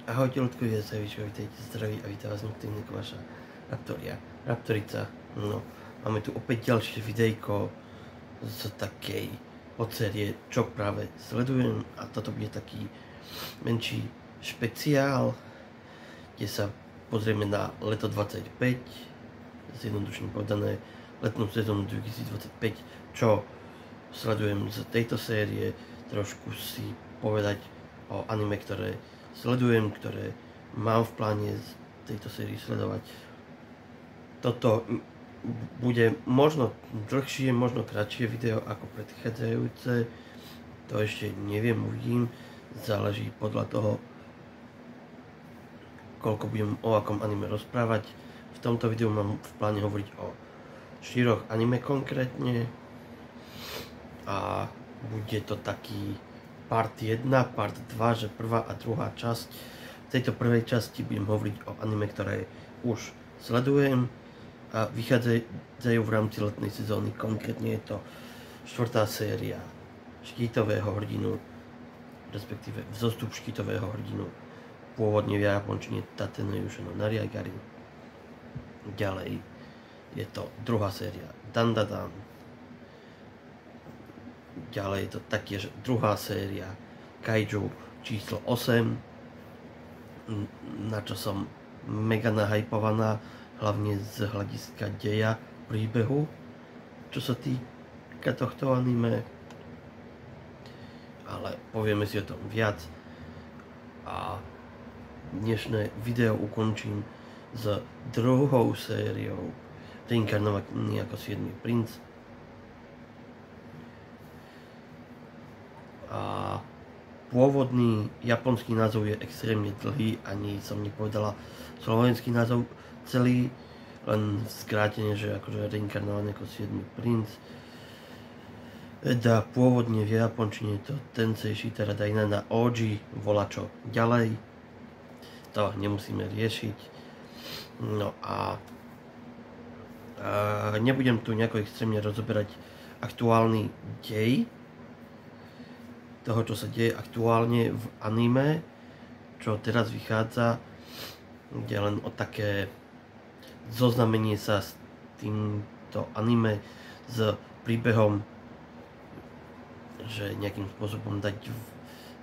Ahojte ľudkovia, sa vítajte, zdraví a vítam vás Nocturneko, vaša Raptorica. No, máme tu opäť ďalšie videjko z takej podsérie, čo práve sledujem, a toto bude taký menší špeciál, kde sa pozrieme na leto 25, zjednodušene povedané letnú sezónu 2025, čo sledujem z tejto série, trošku si povedať o anime, ktoré sledujem, ktoré mám v pláne z tejto sérii sledovať. Toto bude možno dlhšie, možno kratšie video ako predchádzajúce. To ešte neviem, uvidím. Záleží podľa toho, koľko budem o akom anime rozprávať. V tomto videu mám v pláne hovoriť o 4 anime konkrétne. A bude to taký part 1, part 2, že prvá a druhá časť. V tejto prvej časti budem hovoriť o anime, ktoré už sledujem a vychádzajú v rámci letnej sezóny. Konkrétne je to 4. séria Štítového hrdinu, respektíve Vzostup štítového hrdinu, pôvodne v japončine Tate no Yusha no Nariagari. Ďalej je to 2. séria Dandadan. Ďalej je to taktiež 2. séria Kaiju číslo 8, na čo som mega nahypovaná, hlavne z hľadiska deja príbehu, čo sa týka tohto anime. Ale povieme si o tom viac a dnešné video ukončím s 2. sériou Reinkarnovaný ako 7. princ. A pôvodný japonský názov je extrémne dlhý, ani som nepovedala slovenský názov celý, len skrátenie, že akože Reinkarnovaný ako 7. princ. Teda pôvodne v japončine je to Tensei Shitara Daina na Oji volačo ďalej. To nemusíme riešiť. No a nebudem tu nejako extrémne rozoberať aktuálny dej toho, čo sa deje aktuálne v anime, čo teraz vychádza, kde len o také zoznamenie sa s týmto anime, s príbehom, že nejakým spôsobom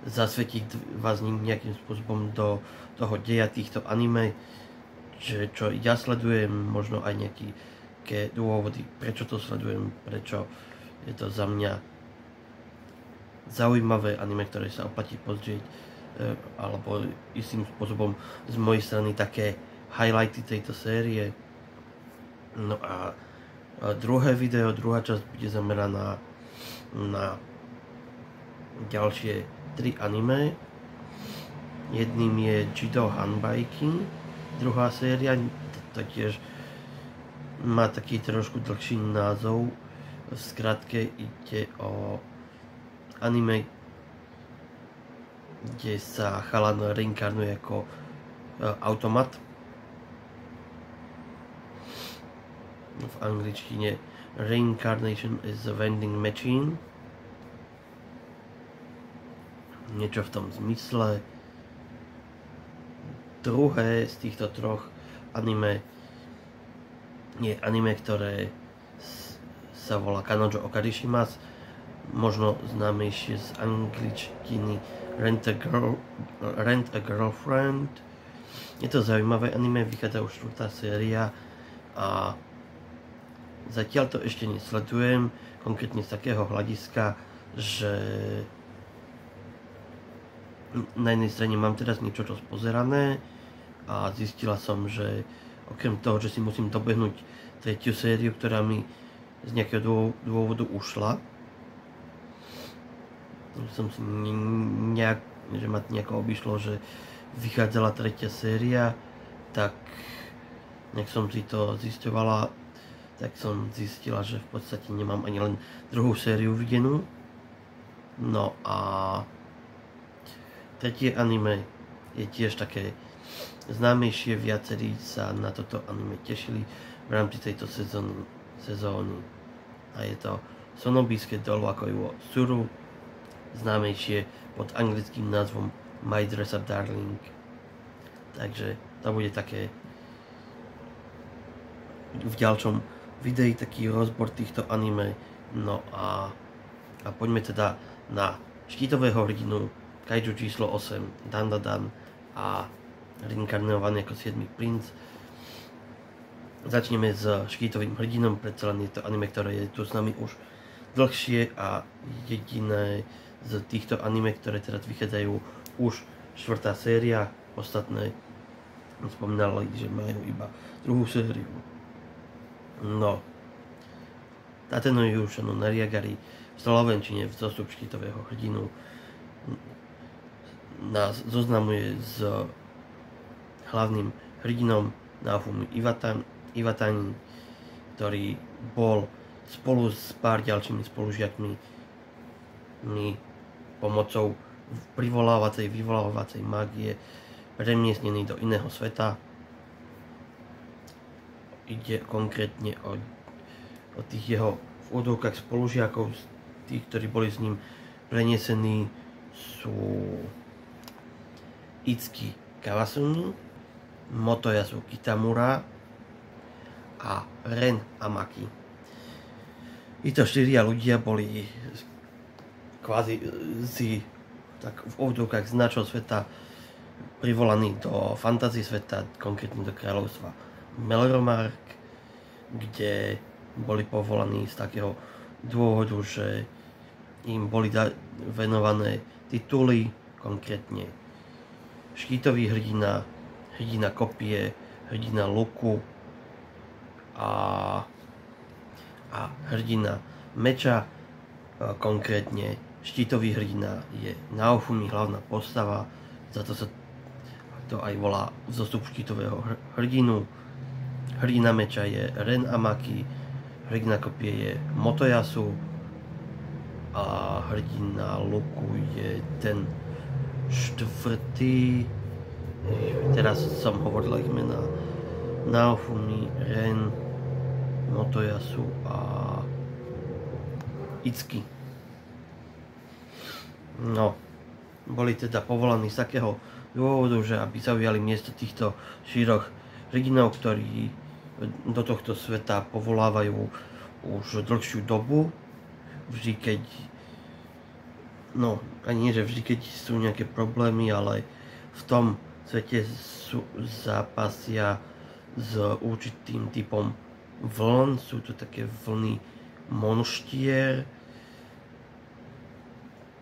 zasvetiť vás nejakým spôsobom do toho deja týchto anime, že čo ja sledujem, možno aj nejaké dôvody, prečo to sledujem, prečo je to za mňa zaujímavé anime, ktoré sa oplatí pozrieť, alebo istým spôsobom z mojej strany také highlighty tejto série. No a druhé video, druhá časť bude zameraná na ďalšie 3 anime. Jedným je Jido Hanbaiki, 2. séria, to tiež má taký trošku dlhší názov. V skratke ide o anime, kde sa chalan reinkarnuje ako automat. V angličtine Reincarnation is a vending machine. Niečo v tom zmysle. Druhé z týchto 3 anime je anime, ktoré sa volá Kanojo Okarishimasu, možno známejšie z angličtiny Rent a Girlfriend. Je to zaujímavé anime, vychádza už 4. séria a zatiaľ to ešte nesledujem, konkrétne z takého hľadiska, že na jednej strane mám teraz niečo pozerané a zistila som, že okrem toho, že si musím dobehnúť 3. sériu, ktorá mi z nejakého dôvodu ušla, som si že ma nejako obišlo, že vychádzala 3. séria, tak nech som si to zisťovala, tak som zistila, že v podstate nemám ani len 2. sériu videnú. No a 3. anime je tiež také známejšie, viacerí sa na toto anime tešili v rámci tejto sezóny. A je to Sonobisuke Dollwakai wo Suru, známejšie pod anglickým názvom My Dress Up Darling. Takže to bude také v ďalšom videi taký rozbor týchto anime. No a poďme teda na štítového hrdinu Kaiju číslo 8 Dandadan a reinkarnovaný ako 7. princ. Začneme s štítovým hrdinom, predsa len je to anime, ktoré je tu s nami už dlhšie a jediné z týchto anime, ktoré teraz vychádzajú, už 4. séria. Ostatné spomínali, že majú iba 2. sériu. No, Tateno Yushano Nariagari v slovenčine vzostup štítového hrdinu nás zoznamuje s hlavným hrdinom Naofumi Iwatani, ktorý bol spolu s pár ďalšími spolužiakmi pomocou vyvolávacej mágie premiestnený do iného sveta. Ide konkrétne o tých jeho v údovkách spolužiakov, tých, ktorí boli s ním preniesení, sú Itsuki Kawasumi, Motoyasu Kitamura a Ren Amaki. Títo 4 ľudia boli kvázi si tak v údovkách z nášho sveta privolaní do fantasy sveta, konkrétne do kráľovstva Melromark, kde boli povolaní z takého dôvodu, že im boli venované tituly, konkrétne štítový hrdina, hrdina kopie, hrdina luku a hrdina meča. Konkrétne štítový hrdina je Naofumi, hlavná postava, za to sa to aj volá vzostup štítového hrdinu. Hrdina meča je Ren Amaki, hrdina kopie je Motoyasu a hrdina luku je ten 4. Teraz som hovoril ich mená: Naofumi, Ren, Motoyasu a Itsuki. No, boli teda povolaní z takého dôvodu, že aby zaujali miesto týchto 4 hrdinov, ktorí do tohto sveta povolávajú už dlhšiu dobu. Vždy keď, no ani nie, že vždy keď sú nejaké problémy, ale v tom svete zápasia s určitým typom vln. Sú to také vlny monštier,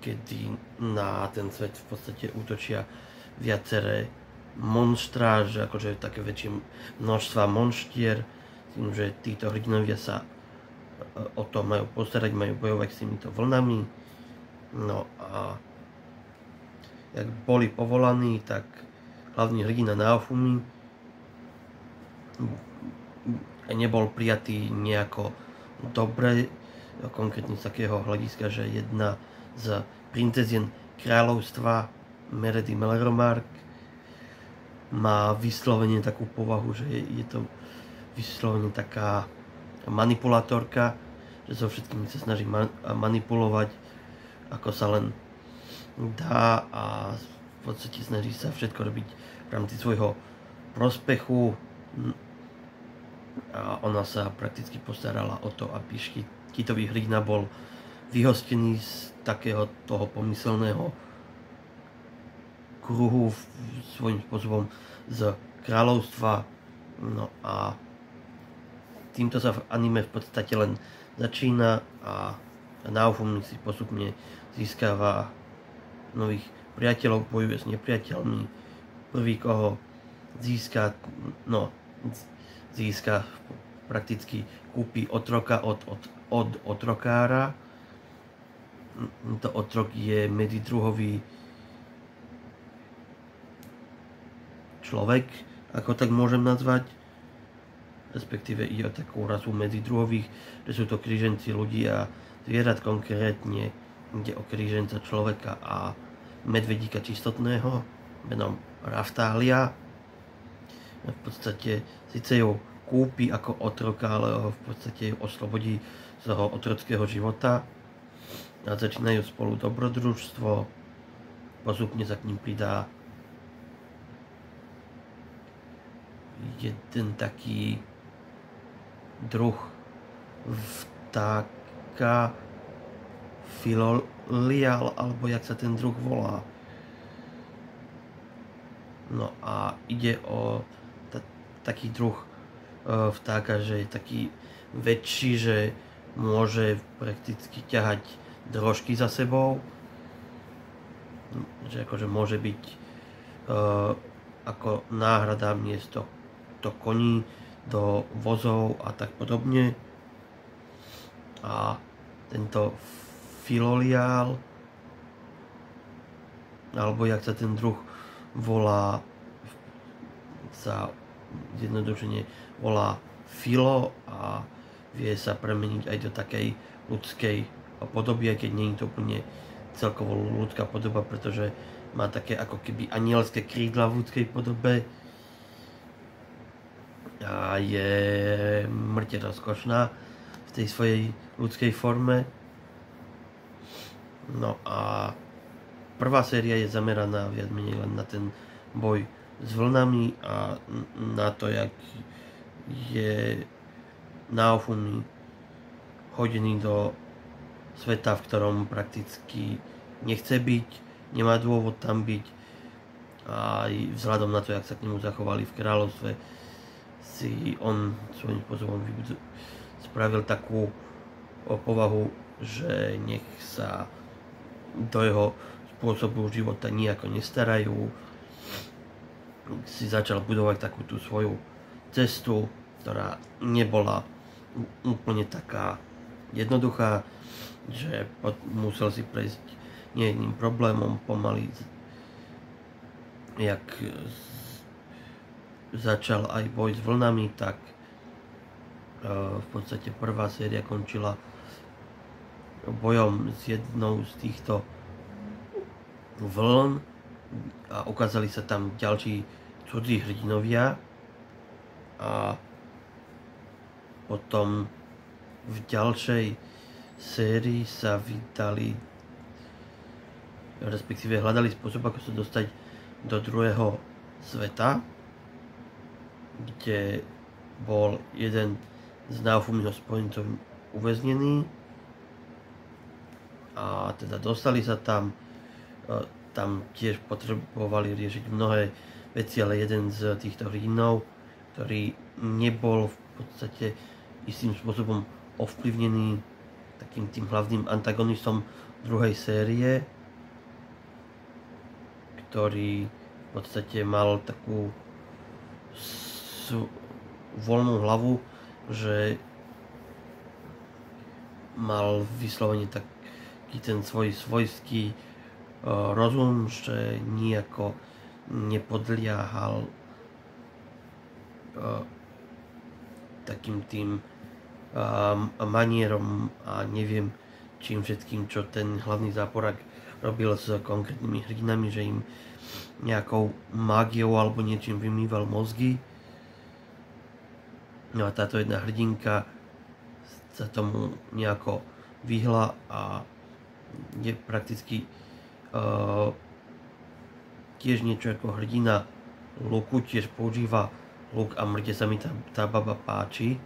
kedy na ten svet v podstate útočia viaceré monštrá, že akože také väčšie množstva monštier, tým, že títo hrdinovia sa o to majú postarať, majú bojovať s týmito vlnami. No a jak boli povolaní, tak hlavný hrdina Naofumi nebol prijatý nejako dobre, konkrétne z takého hľadiska, že jedna z princezien kráľovstva Meredy Melromark má vyslovene takú povahu, že je to vyslovene taká manipulátorka, že so všetkými sa snaží manipulovať, ako sa len dá, a v podstate snaží sa všetko robiť v rámci svojho prospechu. A ona sa prakticky postarala o to, aby štítový hrdina bol vyhostený z takého toho pomyselného kruhu svojím spôsobom z kráľovstva. No a týmto sa v anime v podstate len začína a Naofumi si postupne získava nových priateľov, bojuje s nepriateľmi. Prvý, koho získa prakticky, kúpi otroka od otrokára. To otrok je medidruhový človek, ako tak môžem nazvať, respektíve ide o takú rasu medidruhových, že sú to kríženci ľudí a zvierat. Konkrétne ide o kríženca človeka a medvedíka čistotného menom Raphtalia. V podstate síce ju kúpi ako otroka, ale ho v podstate ju oslobodí z toho otrockého života a začínajú spolu dobrodružstvo. Postupne sa k ním pridá jeden taký druh vtáka, filolial, alebo jak sa ten druh volá. No a ide o taký druh vtáka, že je taký väčší, že môže prakticky ťahať drožky za sebou. Že akože môže byť ako náhrada miesto do koní, do vozov a tak podobne. A tento filoliál, alebo jak sa ten druh volá, sa zjednodušene volá filo a vie sa premeniť aj do takej ľudskej podoby, keď nie je to úplne celkovo ľudská podoba, pretože má také ako keby anielské krídla v ľudskej podobe a je mŕte rozkošná v tej svojej ľudskej forme. No a prvá séria je zameraná viac menej len na ten boj s vlnami a na to, jak je Naofumi hodený do sveta, v ktorom prakticky nechce byť, nemá dôvod tam byť a aj vzhľadom na to, jak sa k nemu zachovali v kráľovstve, si on svojím spôsobom spravil takú povahu, že nech sa do jeho spôsobu života nejako nestarajú. Si začal budovať takú tú svoju cestu, ktorá nebola úplne taká jednoduchá, že musel si prejsť nejedným problémom pomaly, jak začal aj boj s vlnami, tak v podstate prvá séria končila bojom s jednou z týchto vln a ukázali sa tam ďalší cudzí hrdinovia a potom v ďalšej sérii sa vydali, respektíve hľadali spôsob, ako sa dostať do druhého sveta, kde bol jeden z Naofumiho spojencov uväznený a teda dostali sa tam. Tam tiež potrebovali riešiť mnohé veci, ale jeden z týchto hrdinov, ktorý nebol v podstate istým spôsobom ovplyvnený takým tým hlavným antagonistom druhej série, ktorý v podstate mal takú voľnú hlavu, že mal vyslovene taký ten svojský rozum, že nejako nepodliahal takým tým manierom a neviem čím všetkým, čo ten hlavný záporak robil s konkrétnymi hrdinami, že im nejakou mágiou alebo niečím vymýval mozgy. No a táto jedna hrdinka sa tomu nejako vyhla a je prakticky tiež niečo ako hrdina luku, tiež používa luk a mŕte sa mi tá baba páči.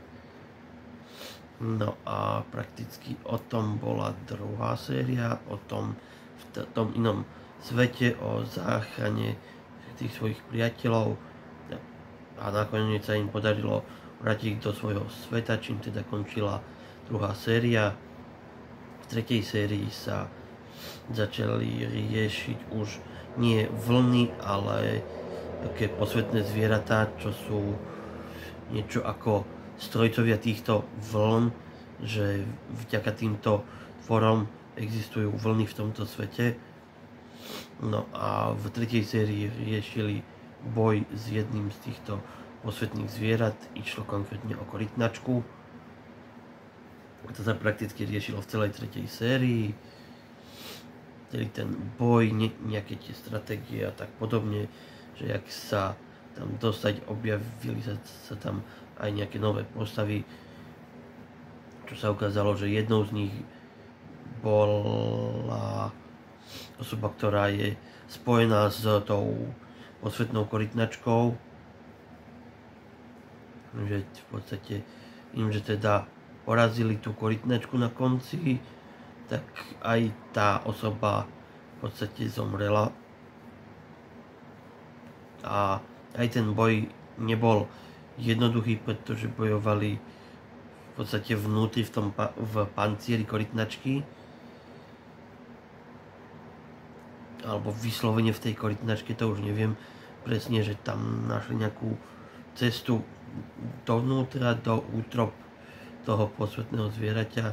No a prakticky o tom bola druhá séria, o tom v tom inom svete, o záchrane tých svojich priateľov a nakoniec sa im podarilo vrátiť do svojho sveta, čím teda končila druhá séria. V tretej sérii sa začali riešiť už nie vlny, ale také posvetné zvieratá, čo sú niečo ako strojcovia týchto vln, že vďaka týmto tvorom existujú vlny v tomto svete. No a v tretej sérii riešili boj s jedným z týchto posvetných zvierat, išlo konkrétne o korytnačku. To sa prakticky riešilo v celej tretej sérii. Celý ten boj, nejaké tie stratégie a tak podobne, že jak sa tam dostať, objavili sa tam aj nejaké nové postavy, čo sa ukázalo, že jednou z nich bola osoba, ktorá je spojená s tou posvetnou korytnačkou že v podstate im, že teda porazili tú korytnačku na konci, tak aj tá osoba v podstate zomrela. A aj ten boj nebol jednoduchý, pretože bojovali v podstate vnútri v pancieri korytnačky, alebo vyslovene v tej korytnačke, to už neviem presne, že tam našli nejakú cestu dovnútra, do útrop toho posvetného zvieraťa,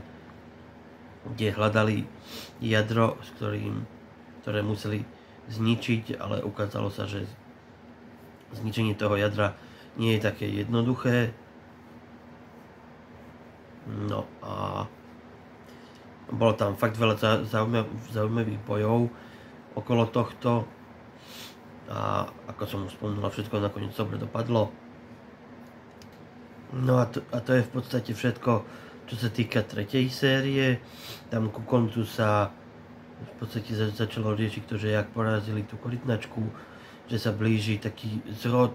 kde hľadali jadro, ktoré museli zničiť, ale ukázalo sa, že zničenie toho jadra nie je také jednoduché. No a bolo tam fakt veľa zaujímavých bojov okolo tohto a ako som už spomínal, všetko nakoniec dobre dopadlo. No a to je v podstate všetko, čo sa týka tretej série. Tam ku koncu sa v podstate začalo riešiť to, že jak porazili tú korytnačku, že sa blíži taký zrod,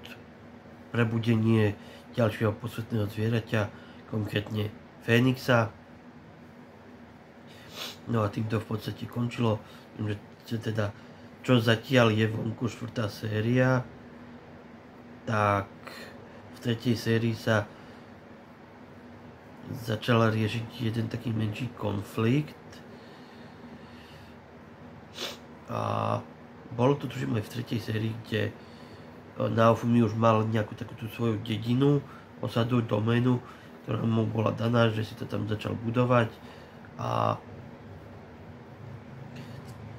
prebudenie ďalšieho posvetného zvieraťa, konkrétne Fénixa. No a týmto v podstate končilo, že teda čo zatiaľ je vonku 4. séria, tak v tretej sérii sa začala riešiť jeden taký menší konflikt a bolo to tužím aj v tretej sérii, kde Naofumi už mal nejakú takúto svoju dedinu, osadu, doménu, ktorá mu bola daná, že si to tam začal budovať a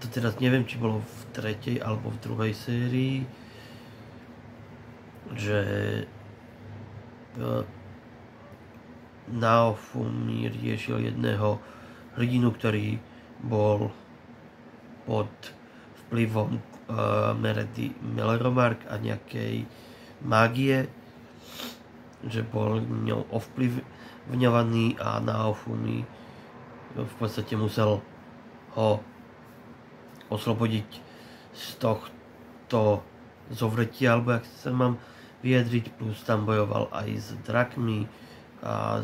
to teraz neviem, či bolo v tretej alebo v druhej sérii, že Naofumi riešil jedného hrdinu, ktorý bol pod vplyvom Meredy Meleromark a nejakej mágie, že bol ňou ovplyvňovaný a Naofumi v podstate musel ho oslobodiť z tohto zovretia, alebo ak sa mám vyjadriť, plus tam bojoval aj s drakmi a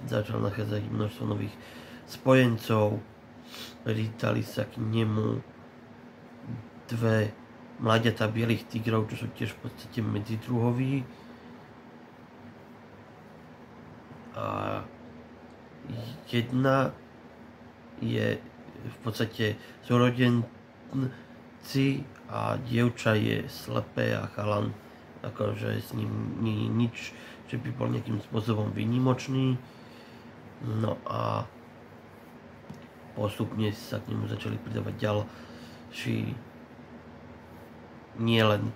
začal nachádzať množstvo nových spojencov. Pridali sa k nemu dve mláďatá bielých tigrov, čo sú tiež v podstate medzidruhoví. A jedna je v podstate súrodenci a dievča je slepé a chalan akože s ním nie je nič, že by bol nejakým spôsobom výnimočný. No a postupne sa k nemu začali pridávať ďalší nielen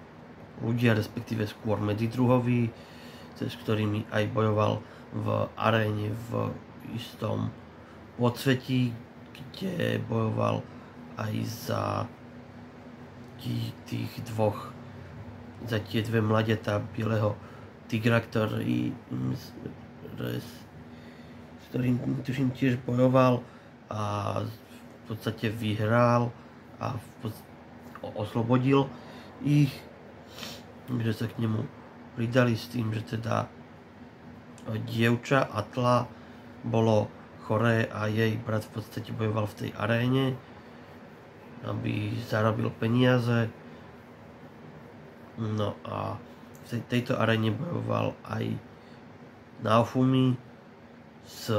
ľudia, respektíve skôr medzidruhoví, cez ktorými aj bojoval v aréne v istom podsvetí, kde bojoval aj za tých dvoch, za tie dve mladiatá bieleho tigra, s ktorým tuším tiež bojoval a v podstate vyhral a oslobodil ich, že sa k nemu pridali s tým, že teda dievča Atla bolo choré a jej brat v podstate bojoval v tej aréne, aby zarobil peniaze. No a v tejto aréne bojoval aj Naofumi s,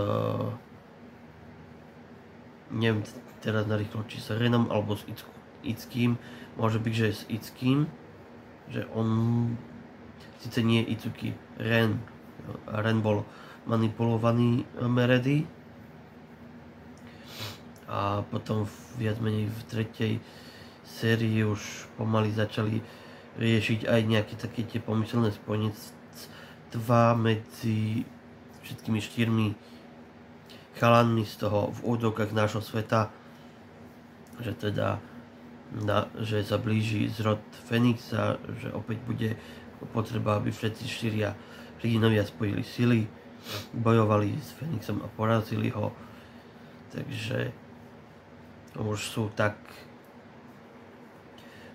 neviem teraz narýchlo, či s Renom alebo s Itským, môže byť, že s Itským, že on síce nie je Itsuki, Ren bol manipulovaný Meredy a potom viac menej v tretej sérii už pomaly začali riešiť aj nejaké také tie pomyselné spojenectvá medzi všetkými štyrmi chalanmi z toho v údokách nášho sveta, že teda že sa blíži zrod Fénixa, že opäť bude potreba, aby všetci štyria hrdinovia spojili sily, bojovali s Fénixom a porazili ho. Takže už sú tak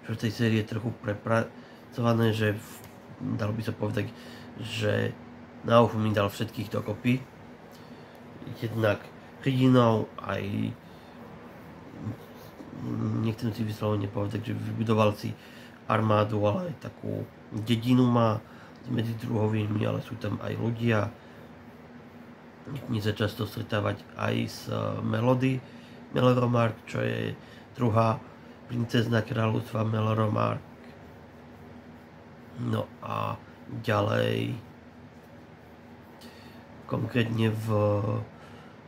v tej sérii trochu prepracované, že dalo by sa povedať, že Naofumi dal všetkých dokopy. Jednak hrdinov, aj nechcem si vyslovene povedať, že vybudoval si armádu, ale aj takú dedinu má s medzidruhovými, ale sú tam aj ľudia. Niekde sa často stretávať aj s Meloromark, čo je druhá princezna kráľovstva Meloromark. No a ďalej konkrétne v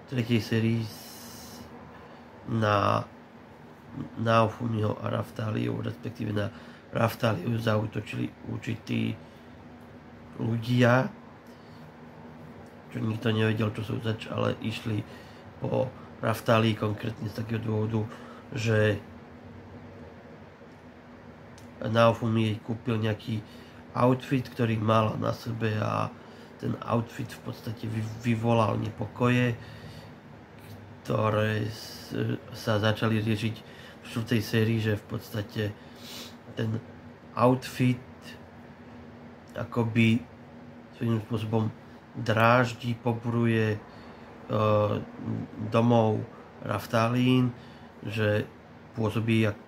tretej sérii na Naofumiho a Raftaliu, respektíve na Raftaliu zaútočili určití ľudia, čo nikto nevedel, čo sú zač, ale išli po Raftalii konkrétne z takého dôvodu, že Naofumi jej kúpil nejaký outfit, ktorý mala na sebe a ten outfit v podstate vyvolal nepokoje, ktoré sa začali riešiť v 4. sérii, že v podstate ten outfit akoby svojím spôsobom dráždi, poburuje domov Raftalín, že pôsobí, ako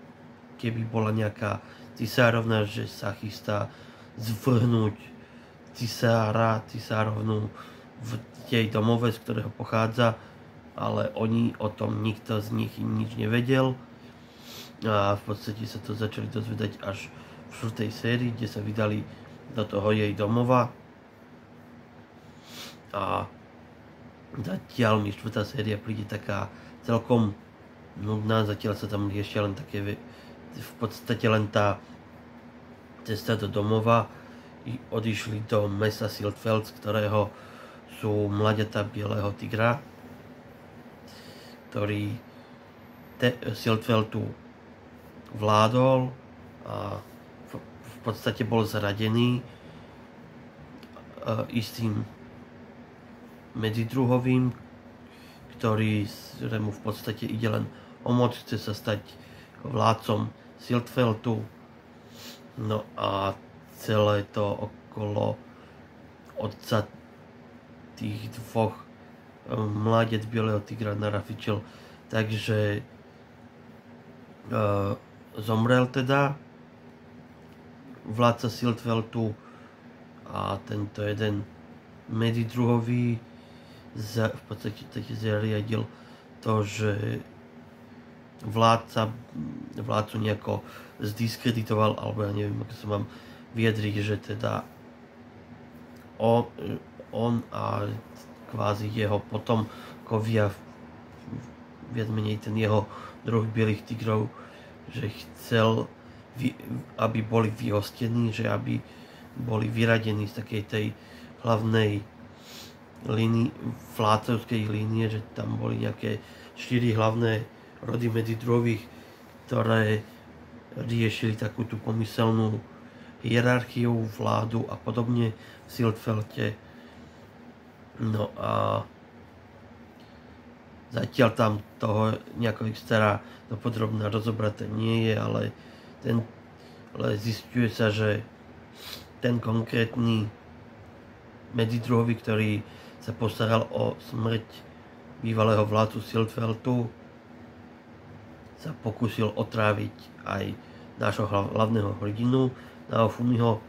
keby bola nejaká cisárovna, že sa chystá zvrhnúť cisárovnu v tej domove, z ktorého pochádza, ale oni o tom nikto z nich nič nevedel a v podstate sa to začali dozvedať až v 4. sérii, kde sa vydali do toho jej domova a zatiaľ mi 4. séria príde taká celkom nudná, zatiaľ sa tam riešia len také, v podstate len tá cesta do domova. Odišli do mesa Siltfeld, z ktorého sú mladiatá bieleho tigra, ktorý Siltfeldu vládol a v podstate bol zradený istým medzidruhovým, ktorému v podstate ide len o moc, chce sa stať vládcom Siltfeldu. No a celé to okolo otca tých dvoch mladiec bieleho tigra narafičil, takže zomrel teda vládca Siltfeldu a tento jeden medzidruhový v podstate zariadil to, že vládcu nejako zdiskreditoval, alebo ja neviem, ako sa mám vyjadriť, že teda on a kvázi jeho potomkovia, viac menej ten jeho druh bielých tigrov, že chcel, aby boli vyhostení, že aby boli vyradení z takej tej hlavnej vládcovskej línie, že tam boli nejaké 4 hlavné rody medzidruhových, ktoré riešili takú tú pomyselnú hierarchiu, vládu a podobne v Siltfelde. No a zatiaľ tam toho nejako extra dopodrobne rozobraté nie je, ale zisťuje sa, že ten konkrétny medzidruhový, ktorý sa postaral o smrť bývalého vládcu Siltfeldu, sa pokúsil otráviť aj nášho hlavného hrdinu Naofumiho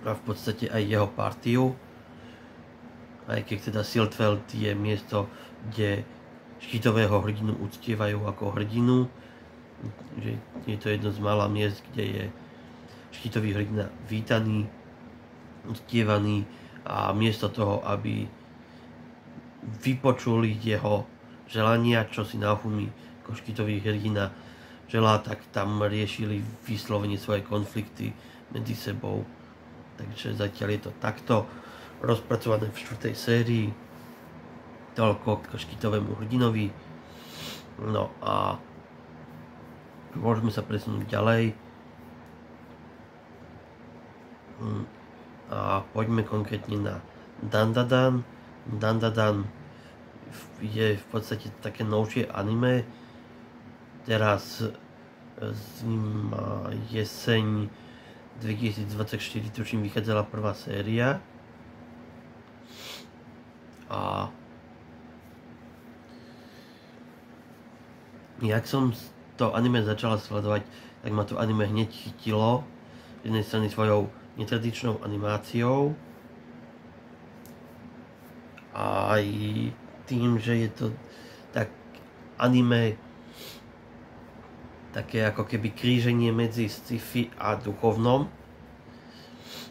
a v podstate aj jeho partiu. Aj keď teda Siltfeld je miesto, kde štítového hrdinu uctievajú ako hrdinu, že je to jedno z mála miest, kde je štítový hrdina vítaný, uctievaný a miesto toho, aby vypočuli jeho želania, čo si Naofumi ako štítový hrdina želá, tak tam riešili vyslovene svoje konflikty medzi sebou. Takže zatiaľ je to takto rozpracované v 4. sérii. Toľko k štítovému hrdinovi. No a môžeme sa presunúť ďalej. A poďme konkrétne na Dandadan. Dandadan je v podstate také novšie anime. Teraz jeseň 2024, tuším, vychádzala prvá séria. A jak som to anime začala sledovať, tak ma to anime hneď chytilo. Z jednej strany svojou netradičnou animáciou a aj tým, že je to tak anime také ako keby kríženie medzi sci-fi a duchovnom,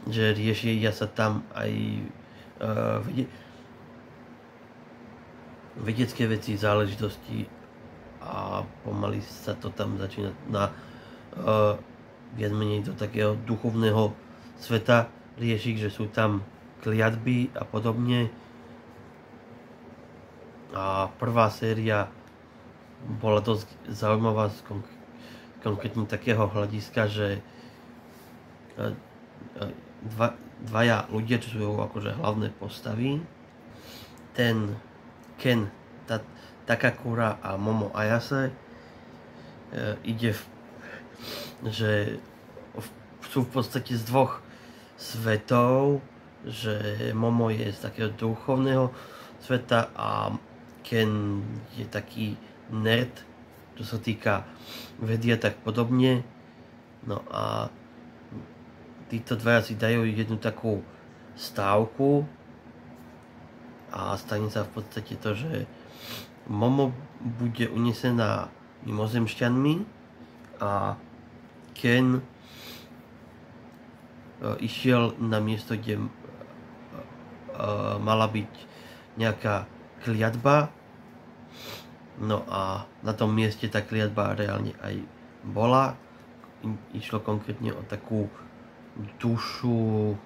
že riešia sa tam aj vedecké veci, záležitosti a pomaly sa to tam začína na viac menej do takého duchovného sveta riešiť, že sú tam kliatby a podobne. A prvá séria bola dosť zaujímavá z konkrétne takého hľadiska, že dvaja ľudia, čo sú akože hlavné postavy, ten Ken Takakura a Momo Ayase, že sú v podstate z dvoch svetov, že Momo je z takého duchovného sveta a Ken je taký nerd, čo sa týka vedy a tak podobne. No a títo dvaja si dajú jednu takú stávku a stane sa v podstate to, že Momo bude unesená mimozemšťanmi a Ken išiel na miesto, kde mala byť nejaká kliatba. No a na tom mieste tá kliatba reálne aj bola. Išlo konkrétne o takú dušu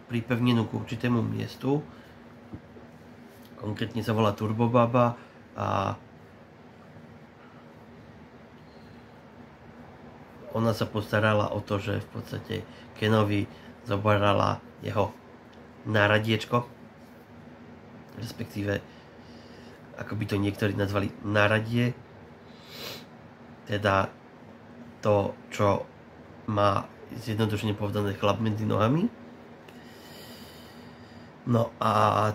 pripevnenú k určitému miestu. Konkrétne sa volá Turbobaba a ona sa postarala o to, že v podstate Kenovi zobrala jeho náradiečko, respektíve ako by to niektorí nazvali náradie, teda to, čo má zjednodušene povedané chlap medzi nohami. No a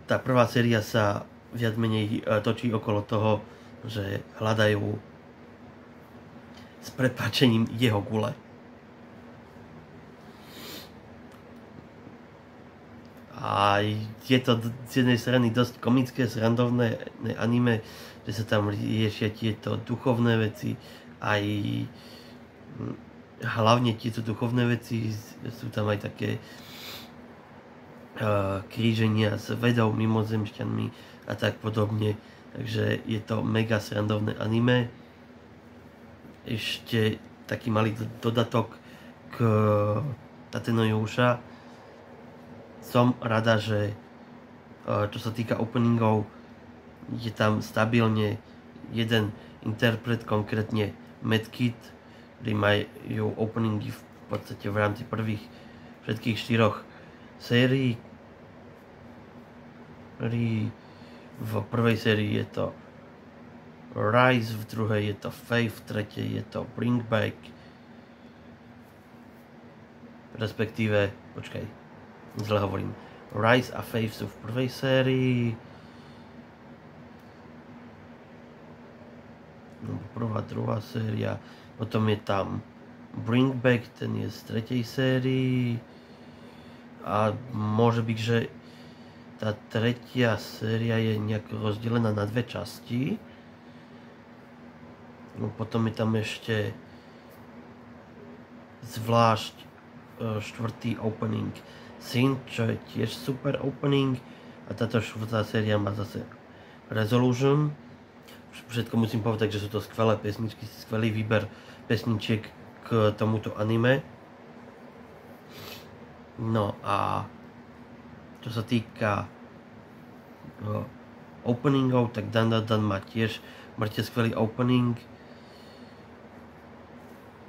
tá prvá séria sa viac menej točí okolo toho, že hľadajú s prepáčením jeho gule. A je to z jednej strany dosť komické, srandovné anime, že sa tam riešia tieto duchovné veci, aj hlavne tieto duchovné veci, sú tam aj také kríženia s vedou, mimozemšťanmi a tak podobne. Takže je to mega srandovné anime. Ešte taký malý dodatok k Tate no Yusha. Som rada, že čo sa týka openingov, je tam stabilne jeden interpret, konkrétne Medkit, ktorí majú openingy v podstate v rámci prvých všetkých 4 sérií. V prvej sérii je to Rise, v druhej je to Faith, v tretej je to Bring Back, respektíve, zle hovorím, Rise a Faith sú v prvej sérii, prvá, druhá séria, potom je tam Bring Back, ten je z tretej sérii a môže byť, že tá tretia séria je nejak rozdelená na 2 časti. No, potom je tam ešte zvlášť 4. opening Sin, čo je tiež super opening, a táto 4. séria má zase Resolution. Všetko musím povedať, že sú to skvelé pesničky, skvelý výber pesničiek k tomuto anime. No a čo sa týka openingov, tak Dan má tiež mŕte skvelý opening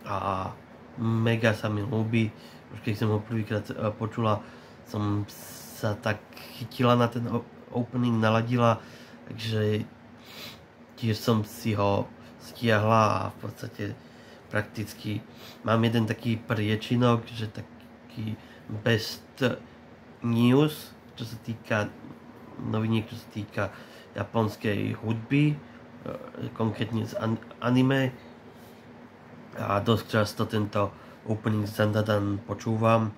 a mega sa mi ľúbi. Už keď som ho prvýkrát počula, som sa tak chytila na ten opening, naladila, takže tiež som si ho stiahla a v podstate prakticky mám jeden taký priečinok, že taký best news, čo sa týka noviniek, čo sa týka japonskej hudby, konkrétne z anime. A dosť často tento opening z Dandadan počúvam,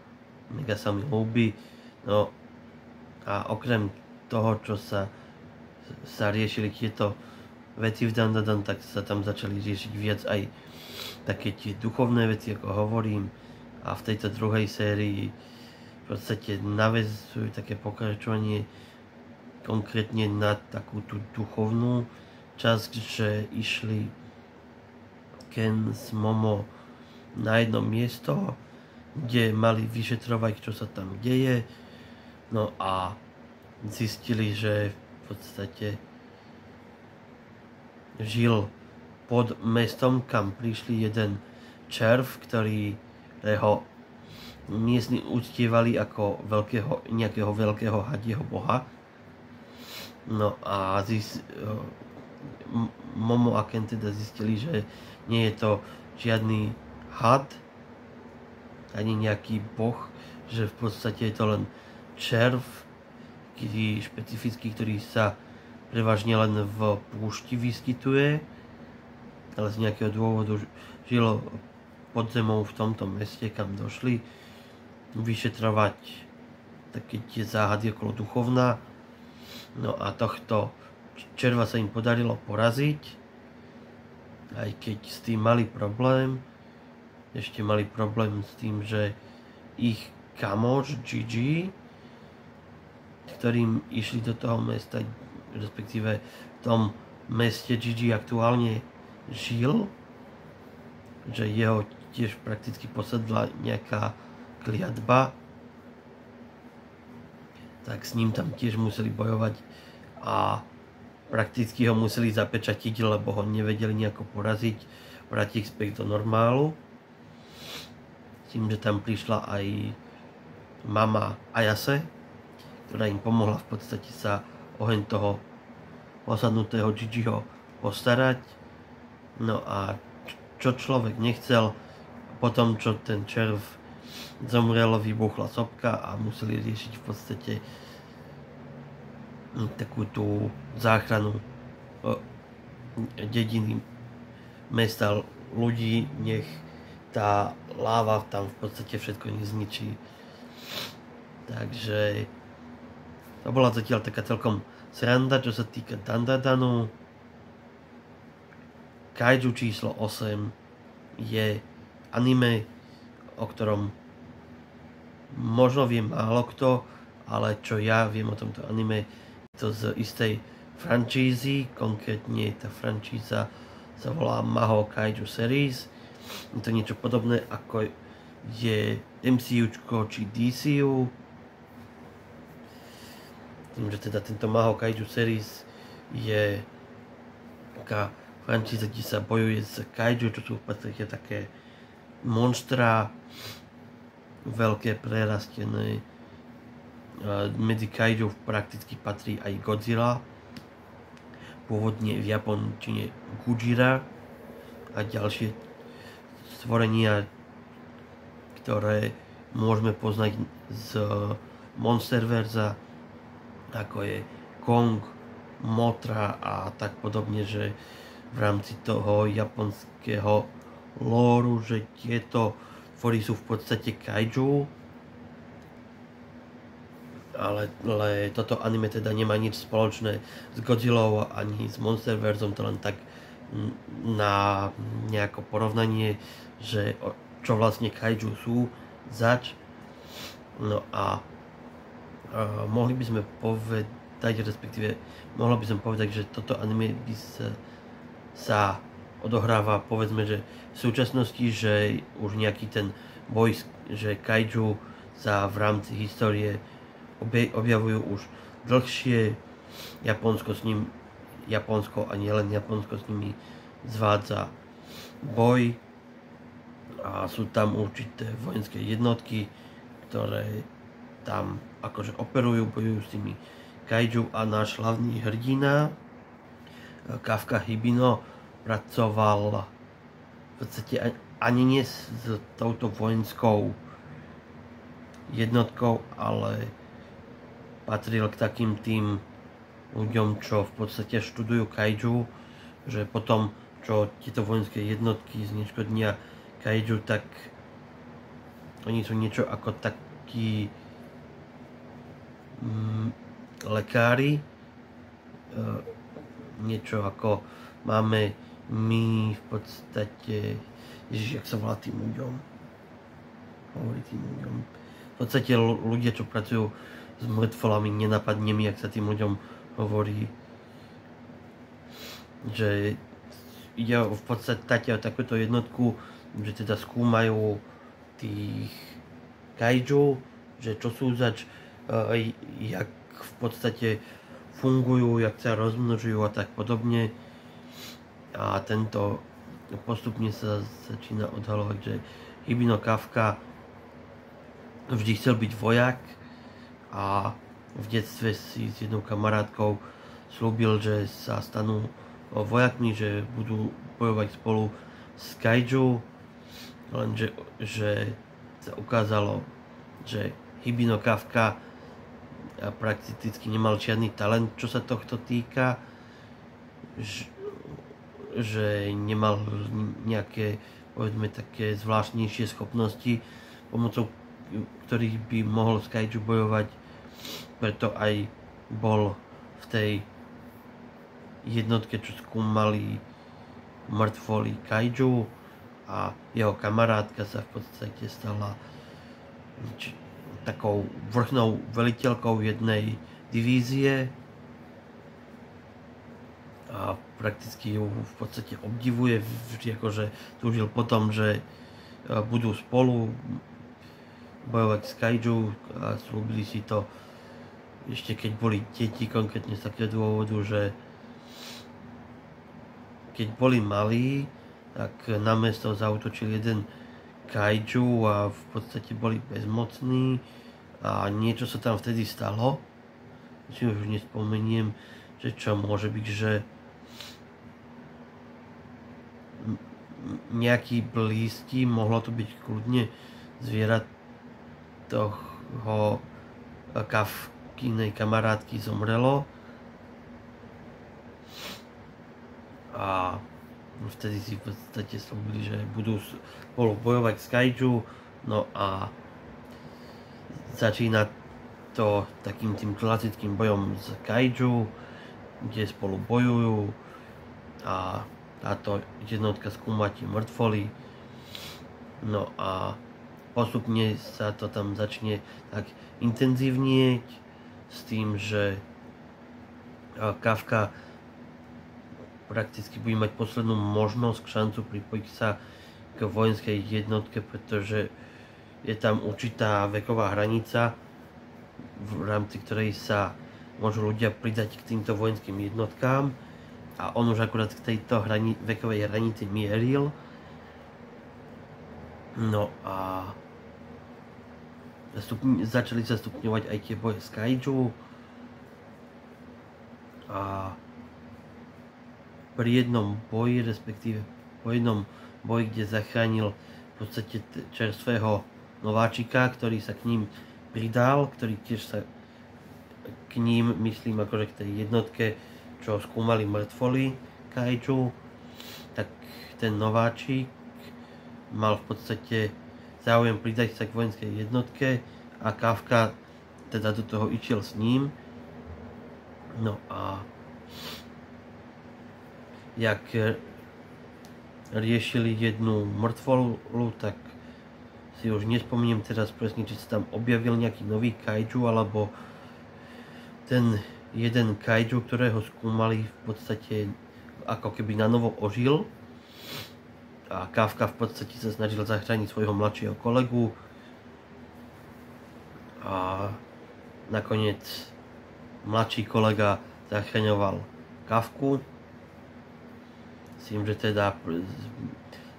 mega sa mi ľúbi. No a okrem toho, čo sa riešili tieto veci v Dandadan, tak sa tam začali riešiť viac aj také tie duchovné veci, ako hovorím. A v tejto druhej sérii v podstate naväzujú také pokračovanie konkrétne na takú tú duchovnú časť, že išli Ken s Momo na jedno miesto, kde mali vyšetrovať, čo sa tam deje. No a zistili, že v podstate žil pod mestom, kam prišli jeden červ, ktorého miestni uctievali ako nejakého veľkého hadieho boha. No a Momo a Ken teda zistili, že nie je to žiadny had ani nejaký boh, že v podstate je to len červ, špecifický, ktorý sa prevažne len v púšti vyskytuje, ale z nejakého dôvodu žil pod zemou v tomto meste, kam došli vyšetrovať také tie záhady okolo duchovná. No a tohto červa sa im podarilo poraziť, aj keď s tým mali problém. Ešte mali problém s tým, že ich kamoš Gigi, ktorým išli do toho mesta, respektíve v tom meste Gigi aktuálne žil, že jeho tiež prakticky posedla nejaká kliatba, tak s ním tam tiež museli bojovať a prakticky ho museli zapečatiť, lebo ho nevedeli nejako poraziť, vrátiť späť do normálu. Tým, že tam prišla aj mama Ayase, ktorá im pomohla v podstate sa oheň toho osadnutého Gigiho postarať. No a čo človek nechcel, potom čo ten červ zomrel, vybuchla sopka a museli riešiť v podstate takú tú záchranu dediny, mesta, ľudí, nech tá láva tam v podstate všetko nezničí. Takže to bola zatiaľ taká celkom sranda, čo sa týka Dandadanu. Kaiju číslo 8 je anime, o ktorom možno vie málo kto, ale čo ja viem o tomto anime, je to z istej franšízy, konkrétne tá franšíza sa volá Mahou Kaiju Series. Je to niečo podobné ako je MCUčko či DCU. Tým, že teda tento Mahou Kaiju Series je taká franšíza, kde sa bojuje s kaiju, čo sú v podstate také monštra, veľké prerastené. Medzi kaiju prakticky patrí aj Godzilla, pôvodne v japončine Gujira a ďalšie stvorenia, ktoré môžeme poznať z Monsterverza, ako je Kong, Mothra a tak podobne, že v rámci toho japonského lóru, že tieto tvory sú v podstate kaiju, ale toto anime teda nemá nič spoločné s Godzillou ani s Monsterverzom, to len tak na nejako porovnanie, že čo vlastne kaiju sú zač. No a mohli by sme povedať, respektíve mohla by som povedať, že toto anime by sa odohráva, povedzme, že v súčasnosti, že už nejaký ten boj, že kaiju sa v rámci histórie objavujú už dlhšie. Japonsko a nielen Japonsko s nimi zvádza boj a sú tam určité vojenské jednotky, ktoré tam akože operujú, bojujú s tými kaiju a náš hlavný hrdina Kafka Hibino pracoval v podstate ani nie s touto vojenskou jednotkou, ale patril k takým tým ľuďom, čo v podstate študujú kaiju, že potom, čo tieto vojenské jednotky zneškodnia kaiju, tak oni sú niečo ako takí lekári, niečo ako máme my v podstate, Ježiš, jak sa volá tým ľuďom, hovorí tým ľuďom, v podstate ľudia, čo pracujú s mŕtvolami, nenapadne mi, jak sa tým ľuďom hovorí, že ide v podstate o takúto jednotku, že teda skúmajú tých kaiju, že čo sú zač, jak v podstate fungujú, jak sa rozmnožujú a tak podobne. A tento postupne sa začína odhalovať, že Hibino Kafka vždy chcel byť vojak a v detstve si s jednou kamarátkou slúbil, že sa stanú vojakmi, že budú bojovať spolu s kaiju, lenže že sa ukázalo, že Hibino Kafka prakticky nemal žiadny talent, čo sa tohto týka, že nemal nejaké, povedzme, také zvláštnejšie schopnosti, pomocou ktorých by mohol s kaiju bojovať, preto aj bol v tej jednotke, čo skúmali mŕtvoly kaiju, a jeho kamarátka sa v podstate stala takou vrchnou veliteľkou jednej divízie a prakticky ju v podstate obdivuje, vždy akože túžil potom, že budú spolu bojovať s kaiju a slúbili si to ešte keď boli deti, konkrétne z takého dôvodu, že keď boli malí, tak na mesto zaútočil jeden kaiju a v podstate boli bezmocní a niečo sa tam vtedy stalo. Si už nespomeniem, že čo môže byť, že nejaký blízky, mohlo to byť kľudne zviera toho Kafkinej kamarátky zomrelo a vtedy si v podstate slúbili, že budú spolu bojovať s kaiju, no a začína to takým tým klasickým bojom s kaiju, kde spolu bojujú a táto jednotka skúma tie mŕtvoly, no a postupne sa to tam začne tak intenzívnieť s tým, že Kafka prakticky bude mať poslednú možnosť, šancu pripojiť sa k vojenskej jednotke, pretože je tam určitá veková hranica, v rámci ktorej sa môžu ľudia pridať k týmto vojenským jednotkám a on už akurát k tejto vekovej hranici mieril. No a začali sa stupňovať aj tie boje s kaiju a pri jednom boji, respektíve po jednom boji, kde zachránil v podstate čerstvého nováčika, ktorý sa k ním pridal, ktorý tiež sa k ním, myslím, akože k tej jednotke, čo skúmali mŕtvoly kaiju, tak ten nováčik mal v podstate záujem pridať sa k vojenskej jednotke a Kafka teda do toho išiel s ním. No a jak riešili jednu mŕtvolu, tak si už nespomínam teraz presne, či sa tam objavil nejaký nový kaiju, alebo ten jeden kaiju, ktorého skúmali, v podstate ako keby na novo ožil a Kafka v podstate sa snažil zachrániť svojho mladšieho kolegu a nakoniec mladší kolega zachraňoval Kafku s tým, že teda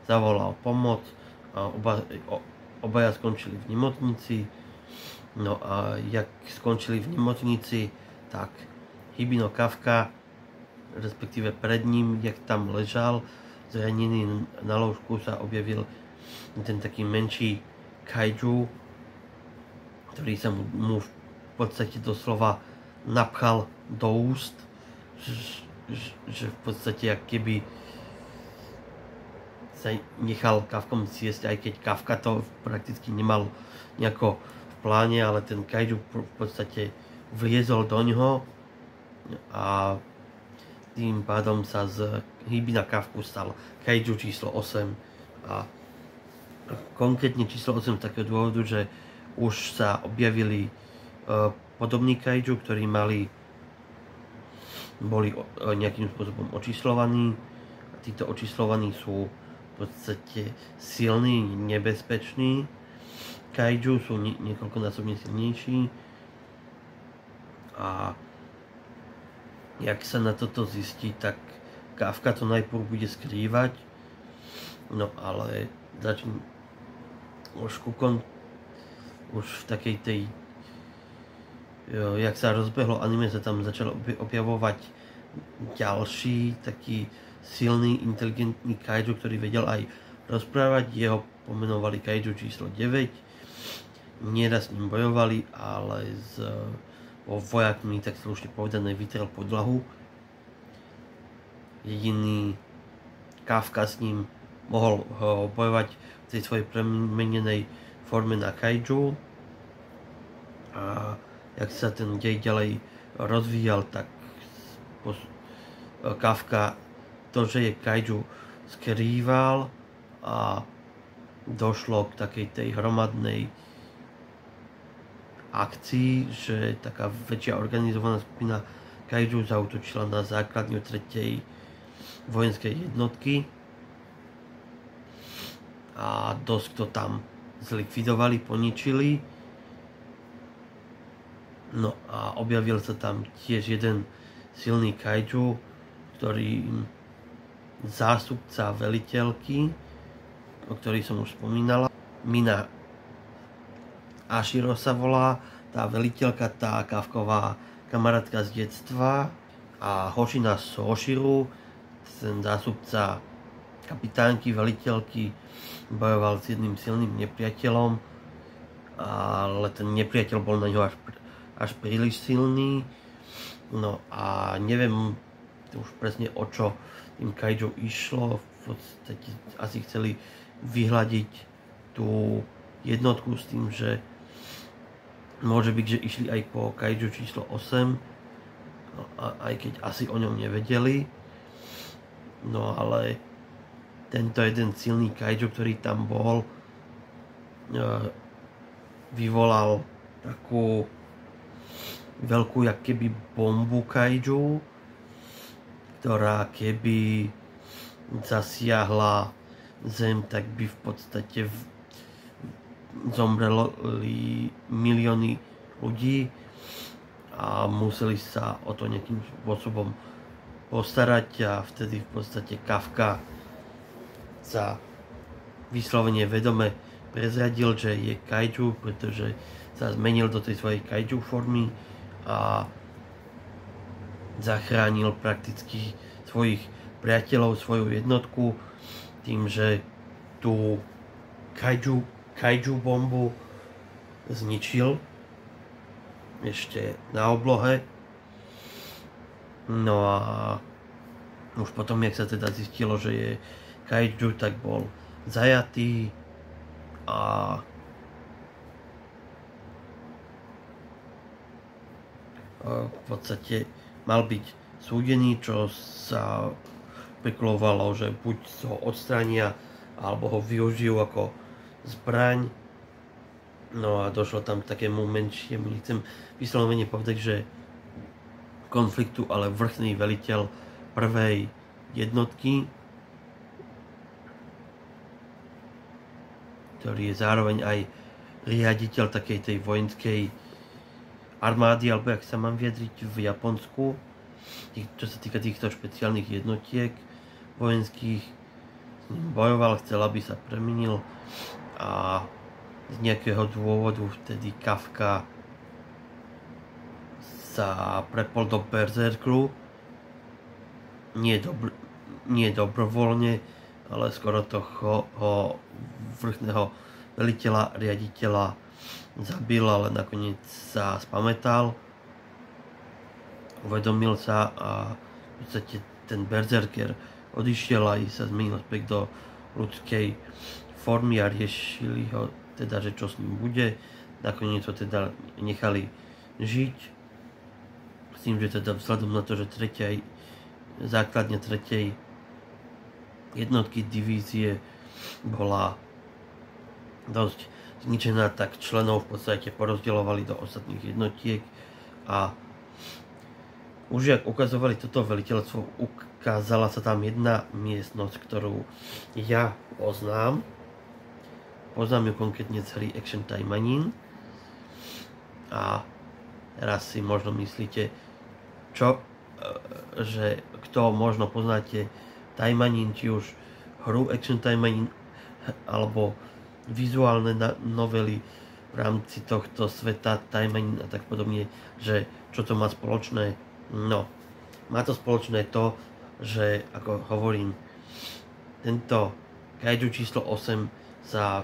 zavolal pomoc a obaja skončili v nemocnici. No a jak skončili v nemocnici, tak Hibino Kafka, respektíve pred ním, jak tam ležal, zranený na lôžku, sa objavil ten taký menší kaiju, ktorý sa mu v podstate doslova napchal do úst, že v podstate ak keby sa nechal Kafkom zjesť, aj keď Kafka to prakticky nemal nejako v pláne, ale ten kaiju v podstate vliezol do ňoho a tým pádom sa z Hibina Kafku stal kaiju číslo 8 a konkrétne číslo 8 z takého dôvodu, že už sa objavili podobní kaiju, ktorí boli nejakým spôsobom očíslovaní. Títo očíslovaní sú v podstate silní, nebezpeční. Kaiju sú niekoľkonásobne silnejší. A jak sa na toto zistí, tak Kafka to najprv bude skrývať. No ale už v takej tej, jak sa rozbehlo anime, sa tam začal objavovať ďalší taký silný, inteligentný kaiju, ktorý vedel aj rozprávať. Jeho pomenovali kaiju číslo 9. Nieraz s ním bojovali, ale vo vojakmi, tak slušne povedané, vytrel podlahu. Jediný Kafka s ním mohol bojovať v tej svojej premenenej forme na kaiju. A jak sa ten dej ďalej rozvíjal, tak Kafka to, že je kaiju, skrýval a došlo k takej tej hromadnej akcii, že taká väčšia organizovaná skupina kaiju zaútočila na základňu 3. vojenskej jednotky a dosť to tam zlikvidovali, poničili. No a objavil sa tam tiež jeden silný kaiju, ktorý zástupca veliteľky, o ktorej som už spomínala, Mina Ashiro sa volá, tá veliteľka, tá Kafková kamarátka z detstva, a Hoshina Soshiru, ten zástupca kapitánky, veliteľky, bojoval s jedným silným nepriateľom, ale ten nepriateľ bol na ňo až príliš silný. No a neviem už presne, o čo tým kaiju išlo. V podstate asi chceli vyhľadiť tú jednotku s tým, že môže byť, že išli aj po kaiju číslo 8, aj keď asi o ňom nevedeli. No ale tento jeden silný kaiju, ktorý tam bol, vyvolal takú veľkú, jak keby bombu kaiju, ktorá keby zasiahla zem, tak by v podstate zomreli milióny ľudí a museli sa o to nejakým spôsobom postarať, a vtedy v podstate Kafka sa vyslovene vedome prezradil, že je kaiju, pretože sa zmenil do tej svojej kaiju formy a zachránil prakticky svojich priateľov, svoju jednotku tým, že tú kaiju bombu zničil ešte na oblohe. No a už potom, jak sa teda zistilo, že je kaiju, tak bol zajatý a v podstate mal byť súdený, čo sa spekulovalo, že buď ho odstránia, alebo ho využijú ako zbraň. No a došlo tam k takému menšiemu, nechcem vyslovene povedať, že konfliktu, ale vrchný veliteľ prvej jednotky, ktorý je zároveň aj riaditeľ takej tej vojenskej armády, alebo jak sa mám vyjadriť, v Japonsku, čo sa týka týchto špeciálnych jednotiek vojenských, s ním bojoval, chcel, aby sa premenil, a z nejakého dôvodu vtedy Kafka sa prepol do Berserkru, nie dobrovoľne, ale skoro toho vrchného veliteľa, riaditeľa zabil, ale nakoniec sa spamätal, uvedomil sa a v podstate ten berserker odišiel a sa zmenil späť do ľudskej formy a riešili ho teda, že čo s ním bude. Nakoniec ho teda nechali žiť s tým, že teda vzhľadom na to, že základňa 3. jednotky divízie bola dosť zničená, tak členov v podstate porozdeľovali do ostatných jednotiek a už jak ukazovali toto veliteľstvo, ukázala sa tam jedna miestnosť, ktorú ja poznám. Poznám ju konkrétne celý Action Taimanin a teraz si možno myslíte, že kto možno poznáte Taimanin, či už hru Action Taimanin alebo vizuálne novely v rámci tohto sveta Taimanin a tak podobne, že čo to má spoločné. No, má to spoločné to, že ako hovorím, tento kaiju číslo 8 sa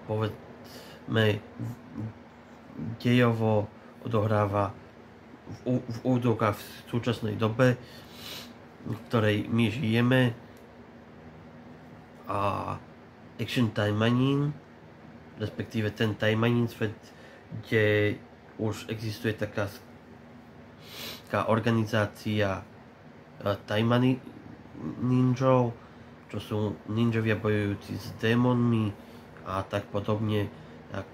povedzme dejovo odohráva v údokách v súčasnej dobe, v ktorej my žijeme, a Action Taimanin, respektíve ten Taimanin svet, kde už existuje taká organizácia Taimani ninjov, čo sú ninjovia bojujúci s démonmi a tak podobne, tak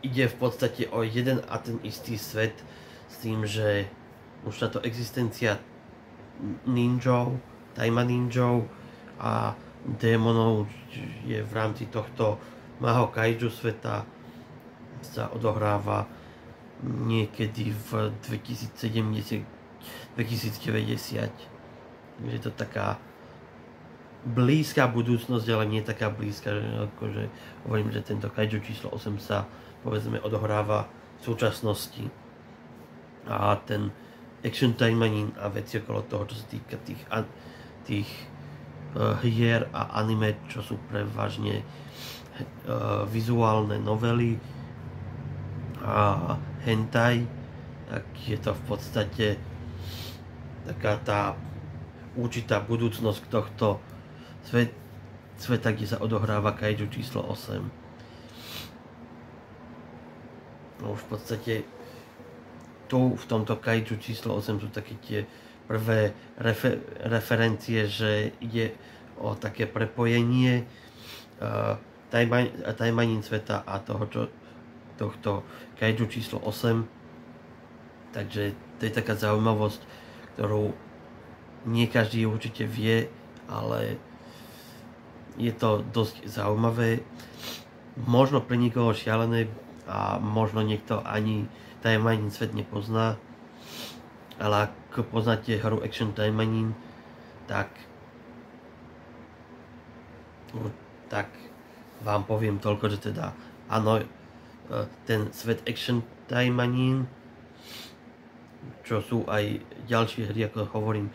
ide v podstate o jeden a ten istý svet s tým, že už táto existencia ninjov, Taimani ninjov a démonov je v rámci tohto Maho Kaiju sveta sa odohráva niekedy v 2070-2090. Je to taká blízka budúcnosť, ale nie taká blízka, že akože hovorím, že tento kaiju číslo 8 sa povedzme odohráva v súčasnosti. A ten Action Taimanin a veci okolo toho, čo sa týka tých hier a anime, čo sú prevažne vizuálne novely a hentai, tak je to v podstate taká tá určitá budúcnosť tohto sveta, kde sa odohráva kaiju číslo 8. No už v podstate tu v tomto kaiju číslo 8 sú také tie prvé referencie, že ide o také prepojenie Taimanin sveta a tohto kaiju číslo 8. Takže to je taká zaujímavosť, ktorú nie každý určite vie, ale je to dosť zaujímavé. Možno pre nikoho šialené a možno niekto ani Taimanin svet nepozná, ale ak poznáte hru Action Taimanin, tak vám poviem toľko, že teda áno, ten svet Action Taimanin, čo sú aj ďalšie hry, ako hovorím,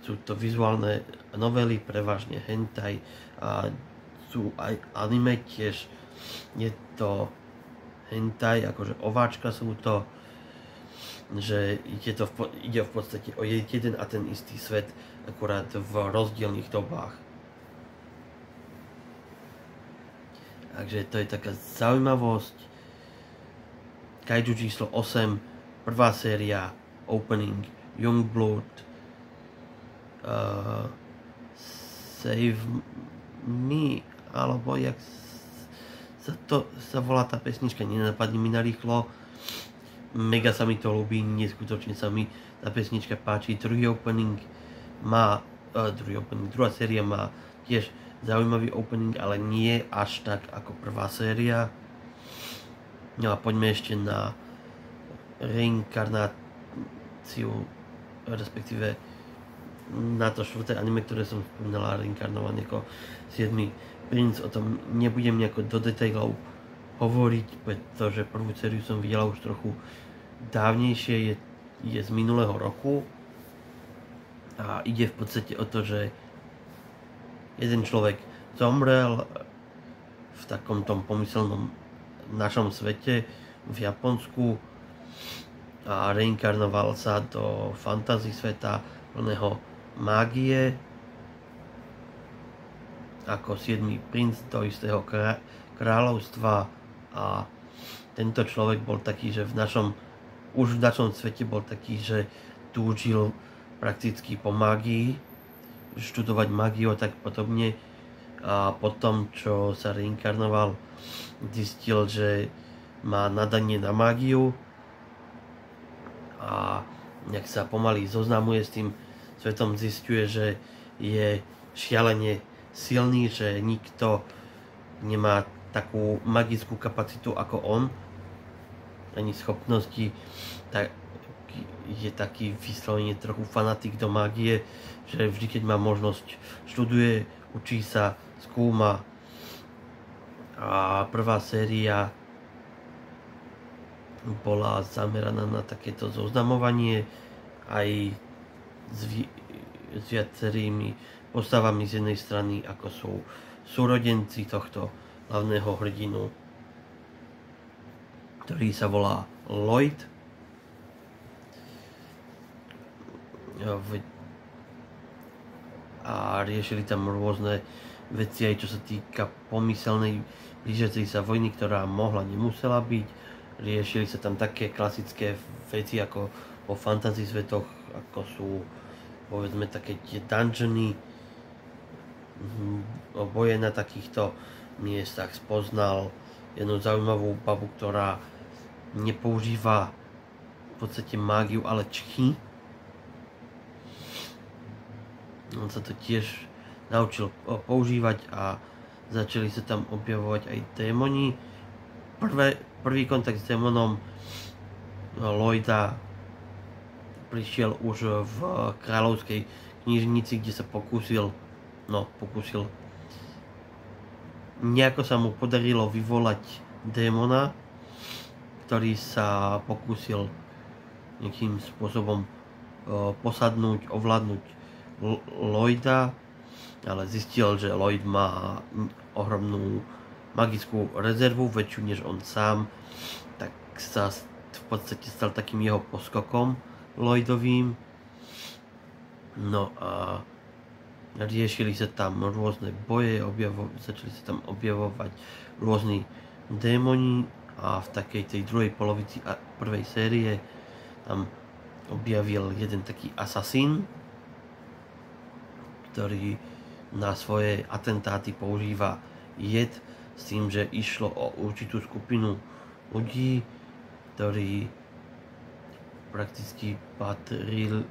sú to vizuálne novely, prevažne hentai, a sú aj anime tiež. Je to hentai, akože ováčka sú to, že ide v podstate o jeden a ten istý svet, akurát v rozdielnych dobách. Takže to je taká zaujímavosť. Kaiju číslo 8, prvá séria, opening, Youngblood, Save Me, alebo jak sa volá tá pesnička, nenapadne mi narýchlo. Mega sa mi to ľúbi, neskutočne sa mi tá pesnička páči. Druhá séria má tiež zaujímavý opening, ale nie až tak ako prvá séria. No a poďme ešte na reinkarnáciu, respektíve na to 4. anime, ktoré som spomínala, reinkarnovaný ako 7. princ. O tom nebudem nejako do detailov hovoriť, pretože prvú sériu som videla už trochu dávnejšie, je z minulého roku a ide v podstate o to, že jeden človek zomrel v takom tom pomyselnom našom svete v Japonsku a reinkarnoval sa do fantasy sveta plného mágie ako 7. princ do istého kráľovstva a tento človek bol taký, že už v našom svete bol taký, že túžil prakticky po mágii, študovať mágiu a tak podobne a potom, čo sa reinkarnoval, zistil, že má nadanie na mágiu a nejak sa pomaly zoznamuje s tým svetom, zisťuje, že je šialene silný, že nikto nemá takú magickú kapacitu ako on, ani schopnosti, tak je taký vyslovene trochu fanatik do mágie, že vždy, keď má možnosť, študuje, učí sa, skúma. A prvá séria bola zameraná na takéto zoznamovanie aj s viacerými postavami z jednej strany, ako sú súrodenci tohto hlavného hrdinu, ktorý sa volá Lloyd. A riešili tam rôzne veci, aj čo sa týka pomyselnej blížiacej sa vojny, ktorá mohla, nemusela byť. Riešili sa tam také klasické veci ako vo fantasy svetoch, ako sú povedzme také tie dungeony, boje na takýchto miestach. Spoznal jednu zaujímavú babu, ktorá nepoužíva v podstate mágiu, ale čchy. On sa to tiež naučil používať a začali sa tam objavovať aj démoni. Prvý kontakt s démonom Lloyda prišiel už v kráľovskej knižnici, kde sa pokúsil, nejako sa mu podarilo vyvolať démona, ktorý sa pokúsil nejakým spôsobom posadnúť, ovládnuť Lloyda, ale zistil, že Lloyd má ohromnú magickú rezervu, väčšiu než on sám, tak sa v podstate stal takým jeho poskokom Lloydovým. No a riešili sa tam rôzne boje, začali sa tam objavovať rôzni démoni a v takej tej druhej polovici prvej série tam objavil jeden taký asasín, ktorý na svoje atentáty používa jed, s tým, že išlo o určitú skupinu ľudí, ktorí prakticky patrili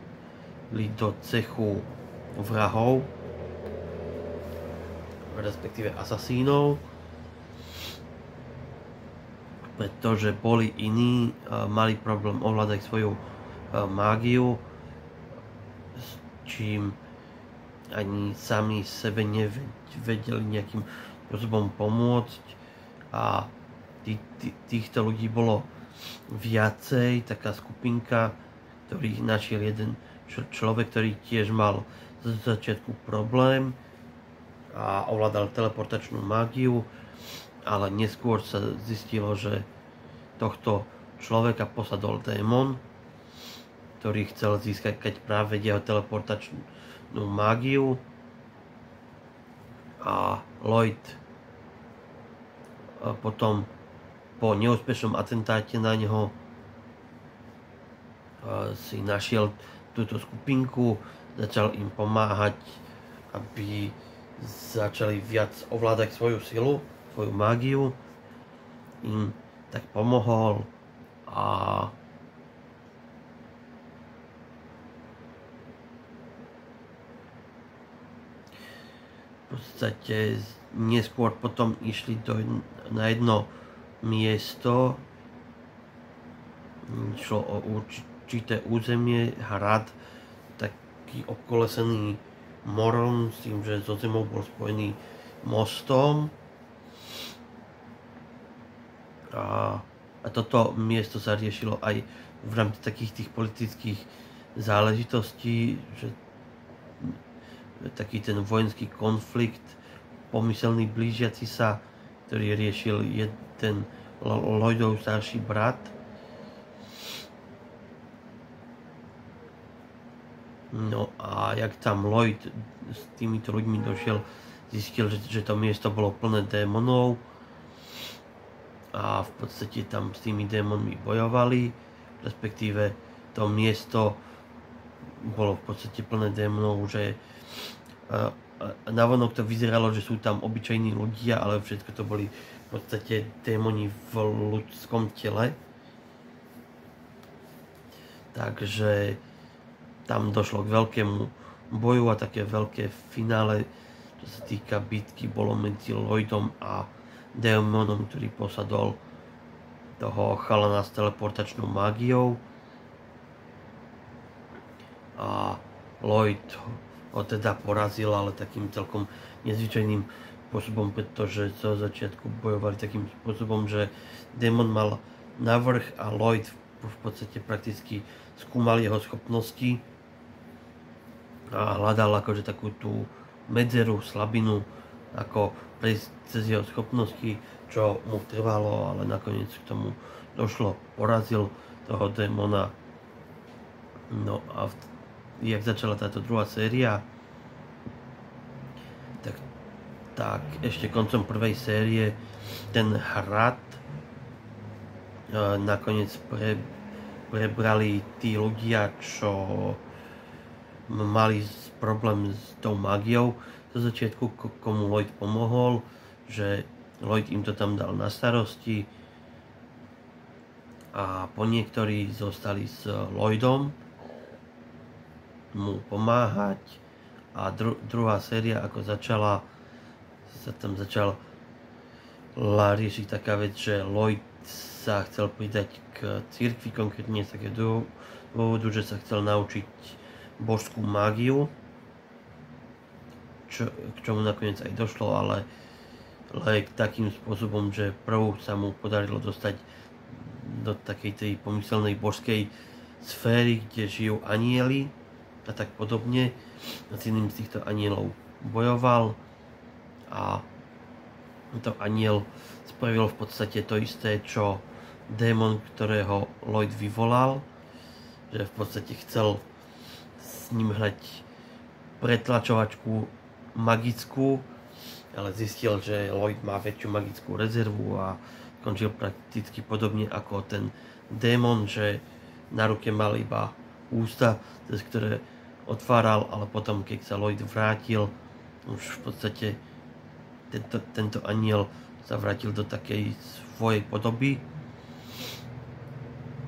do cechu vrahov, respektíve asasínov, pretože boli iní, mali problém ovládať svoju mágiu, s čím ani sami sebe nevedeli nejakým spôsobom pomôcť a týchto ľudí bolo viacej, taká skupinka, ktorých našiel jeden človek, ktorý tiež mal z začiatku problém a ovládal teleportačnú mágiu, ale neskôr sa zistilo, že tohto človeka posadol démon, ktorý chcel získať práve jeho teleportačnú mágiu a Lloyd potom po neúspešnom atentáte na neho si našiel túto skupinku, začal im pomáhať, aby začali viac ovládať svoju silu, svoju mágiu, im tak pomohol a v podstate neskôr potom išli na jedno miesto, išlo o určité územie, hrad, taký obkolesený morom, s tým, že so zemou bol spojený mostom. A toto miesto sa riešilo aj v rámci takých tých politických záležitostí, že taký ten vojenský konflikt pomyselný blížiaci sa, ktorý riešil jeden Lloydov starší brat. No a jak tam Lloyd s týmito ľuďmi došiel, zistil, že to miesto bolo plné démonov a v podstate tam s tými démonmi bojovali, respektíve to miesto bolo v podstate plné démonov, že navonok to vyzeralo, že sú tam obyčajní ľudia, ale všetko to boli v podstate démoni v ľudskom tele. Takže tam došlo k veľkému boju a také veľké finále, čo sa týka bitky, bolo medzi Lloydom a démonom, ktorý posadol toho chalana s teleportačnou mágiou. A Lloyd ho teda porazil, ale takým celkom nezvyčajným spôsobom, pretože zo začiatku bojovali takým spôsobom, že démon mal navrch a Lloyd v podstate prakticky skúmal jeho schopnosti a hľadal akože takú tú medzeru, slabinu, ako prejsť cez jeho schopnosti, čo mu trvalo, ale nakoniec k tomu došlo, porazil toho démona. No a jak začala táto druhá séria, tak ešte koncom prvej série ten hrad nakoniec prebrali tí ľudia, čo mali problém s tou mágiou. Zo začiatku komu Lloyd pomohol, že Lloyd im to tam dal na starosti a po niektorí zostali s Lloydom mu pomáhať a druhá séria ako začala, sa tam začala riešiť taká vec, že Lloyd sa chcel pridať k cirkvi, konkrétne z takého dôvodu, že sa chcel naučiť božskú mágiu, k čomu nakoniec aj došlo, ale takým spôsobom, že prvú sa mu podarilo dostať do takej tej pomyselnej božskej sféry, kde žijú anjeli a tak podobne. A s jedným z týchto anielov bojoval a to aniel spravil v podstate to isté, čo démon, ktorého Lloyd vyvolal, že v podstate chcel s ním hrať pretlačovačku magickú, ale zistil, že Lloyd má väčšiu magickú rezervu a končil prakticky podobne ako ten démon, že na ruke mal iba ústa, cez ktoré otváral, ale potom, keď sa Lloyd vrátil, už v podstate tento aniel sa vrátil do takej svojej podoby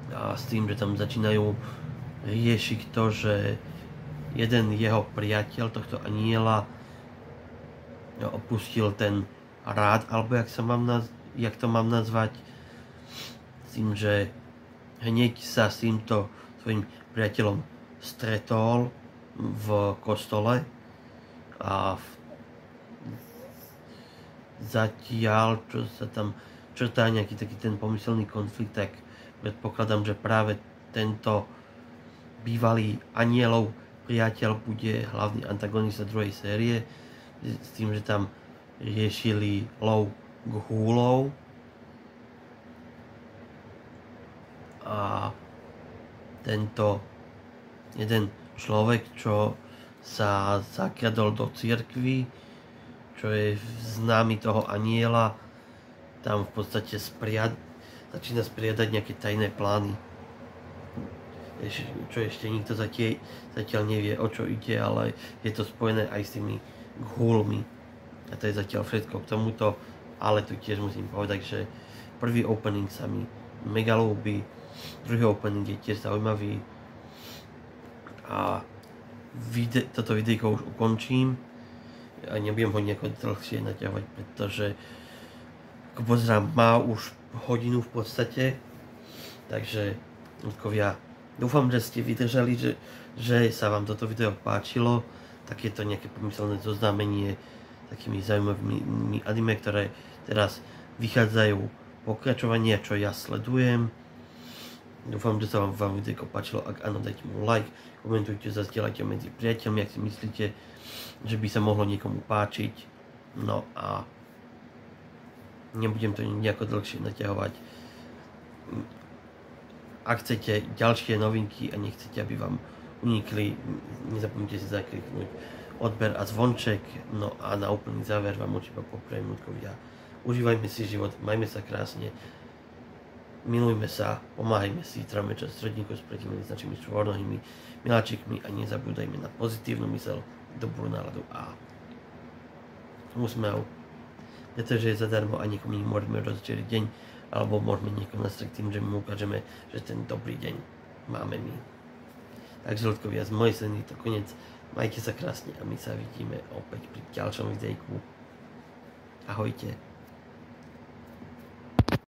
a s tým, že tam začínajú riešiť to, že jeden jeho priateľ tohto aniela opustil ten rád, alebo jak to mám nazvať, s tým, že hneď sa s týmto svojím priateľom stretol v kostole a zatiaľ, čo sa tam črtá nejaký taký ten pomyselný konflikt, tak predpokladám, že práve tento bývalý anielov priateľ bude hlavný antagonista druhej série, s tým, že tam riešili lov ghoulov a tento jeden človek, čo sa zakradol do cirkvi, čo je známy toho aniela, tam v podstate začína spriadať nejaké tajné plány, čo ešte nikto zatiaľ nevie, o čo ide, ale je to spojené aj s tými ghoulmi. A to je zatiaľ všetko k tomuto, ale tu tiež musím povedať, že prvý opening sa mi mega ľúbi, druhý opening je tiež zaujímavý a toto videjko už ukončím a nebudem ho nejako dlhšie naťahovať, pretože ako pozerám, má už hodinu v podstate, takže ľudkovia, dúfam, že ste vydržali, že sa vám toto video páčilo, tak je to nejaké pomyselné zoznámenie takými zaujímavými anime, ktoré teraz vychádzajú pokračovania, čo ja sledujem. Dúfam, že sa vám videjko páčilo. Ak áno, dajte mu like, komentujte, zazdieľajte medzi priateľmi, ak si myslíte, že by sa mohlo niekomu páčiť. No a nebudem to nejako dlhšie naťahovať. Ak chcete ďalšie novinky a nechcete, aby vám unikli, nezapomnite si zakliknúť odber a zvonček. No a na úplný záver vám už iba poprajem, ľudkovia. Užívajme si život, majme sa krásne, milujme sa, pomáhajme si, trávme čas stredníkov s predtými s našimi štvornohými miláčikmi a nezabúdajme na pozitívnu myseľ, dobrú náladu a úsmev. Pretože je zadarmo a niekomu môžeme rozčeriť deň, alebo môžeme niekomu nastrať tým, že mu ukážeme, že ten dobrý deň máme my. Takže ľudkovia, z mojej strany to koniec. Majte sa krásne a my sa vidíme opäť pri ďalšom videjku. Ahojte.